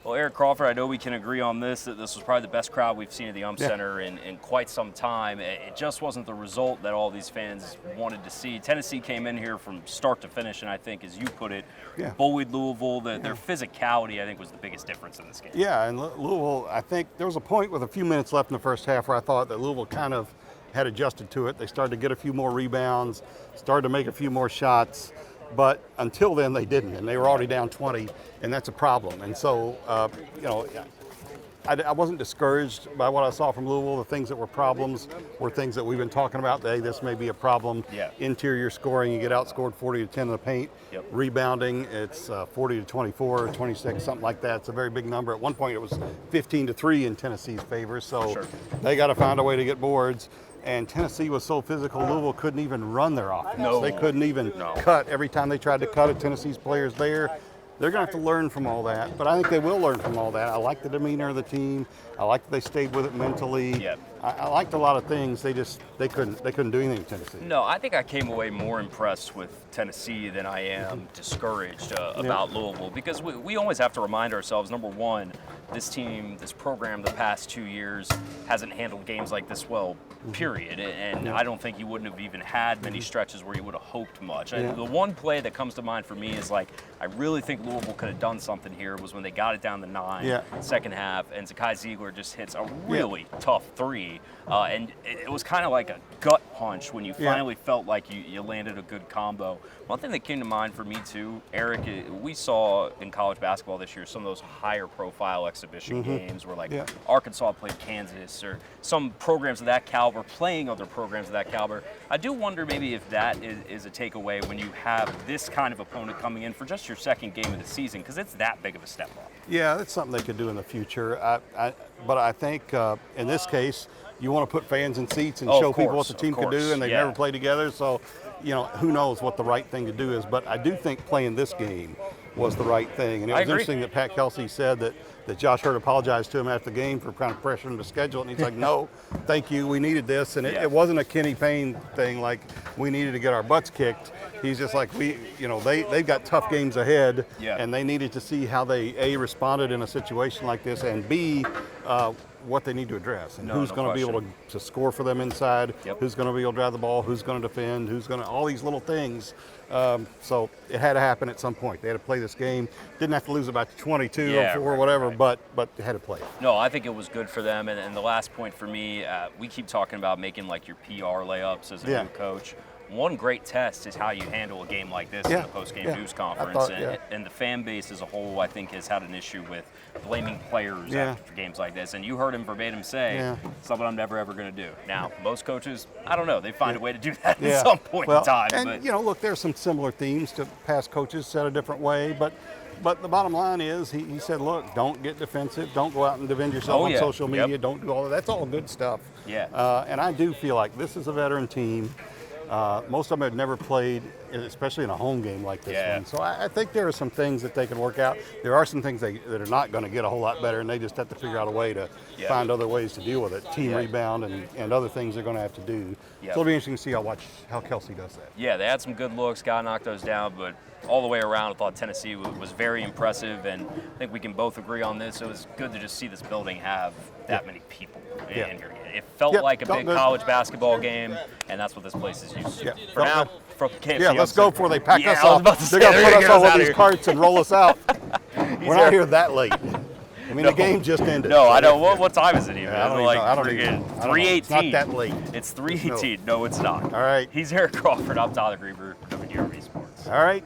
Well, Eric Crawford, I know we can agree on this, that this was probably the best crowd we've seen at the UMP Center in quite some time. It just wasn't the result that all these fans wanted to see. Tennessee came in here from start to finish, and I think, as you put it, bullied Louisville. Their physicality, I think, was the biggest difference in this game. Yeah, and Louisville, I think there was a point with a few minutes left in the first half where I thought that Louisville kind of had adjusted to it. They started to get a few more rebounds, started to make a few more shots. But until then, they didn't, and they were already down 20, and that's a problem. And so, I wasn't discouraged by what I saw from Louisville. The things that were problems were things that we've been talking about. Hey, this may be a problem. Interior scoring, you get outscored 40-10 in the paint. Rebounding, it's 40-24, 26, something like that. It's a very big number. At one point, it was 15-3 in Tennessee's favor. So they got to find a way to get boards. And Tennessee was so physical, Louisville couldn't even run their offense. They couldn't even cut. Every time they tried to cut it, Tennessee's players there. They're going to have to learn from all that, but I think they will learn from all that. I like the demeanor of the team. I like that they stayed with it mentally. I liked a lot of things. They couldn't do anything in Tennessee. No, I think I came away more impressed with Tennessee than I am discouraged about Louisville, because we always have to remind ourselves, number one, this team, this program, the past 2 years hasn't handled games like this well, period. And I don't think you wouldn't have even had many stretches where you would have hoped much. The one play that comes to mind for me is I really think Louisville could have done something here was when they got it down to 9, second half, and Zakai Ziegler just hits a really tough three. And it was kind of like a gut punch when you finally felt like you landed a good combo. One thing that came to mind for me too, Eric, we saw in college basketball this year some of those higher profile exhibition games where Arkansas played Kansas, or some programs of that caliber playing other programs of that caliber. I do wonder maybe if that is a takeaway when you have this kind of opponent coming in for just your second game of the season, because it's that big of a step up. Yeah, that's something they could do in the future. But I think in this case, you want to put fans in seats and show people what the team can do, and they've never played together. So, who knows what the right thing to do is. But I do think playing this game was the right thing. And it was interesting that Pat Kelsey said that Josh Hurt apologized to him after the game for kind of pressuring him to schedule it. And he's like, no, thank you, we needed this. And it wasn't a Kenny Payne thing like we needed to get our butts kicked. He's just like, they've got tough games ahead, and they needed to see how they, A, responded in a situation like this, and B, what they need to address, and who's going to be able to score for them inside, who's going to be able to drive the ball, who's going to defend, all these little things. So it had to happen at some point. They had to play this game. Didn't have to lose it by 22 or whatever, but they had to play it. No, I think it was good for them. And the last point for me, we keep talking about making your PR layups as a new coach. One great test is how you handle a game like this in the post-game news conference. And the fan base as a whole, I think, has had an issue with blaming players after games like this. And you heard him verbatim say, something I'm never, ever going to do. Now, most coaches, I don't know, they find a way to do that at some point in time. And, look, there's some similar themes to past coaches said a different way. But the bottom line is, he said, look, don't get defensive. Don't go out and defend yourself on social media. Don't do all that. That's all good stuff. And I do feel like this is a veteran team. Most of them had never played, especially in a home game like this one. So I think there are some things that they can work out. There are some things that are not going to get a whole lot better, and they just have to figure out a way to find other ways to deal with it. Team rebound and other things they're going to have to do. So it'll be interesting to see how Kelsey does that. Yeah, they had some good looks, got to knock those down, but all the way around, I thought Tennessee was very impressive, and I think we can both agree on this. It was good to just see this building have that many people in here. It felt like a big college basketball game, and that's what this place is used to. For now, from KFC, let's go before they pack us off. They're going to put us on one of these carts and roll us out. We're not here that late. I mean, the game just ended. No, I know. What time is it even? I don't even know. 3:18. It's not that late. It's 3:18. No, it's not. All right. He's Eric Crawford. I'm Tyler Greever, WDRB Sports. All right.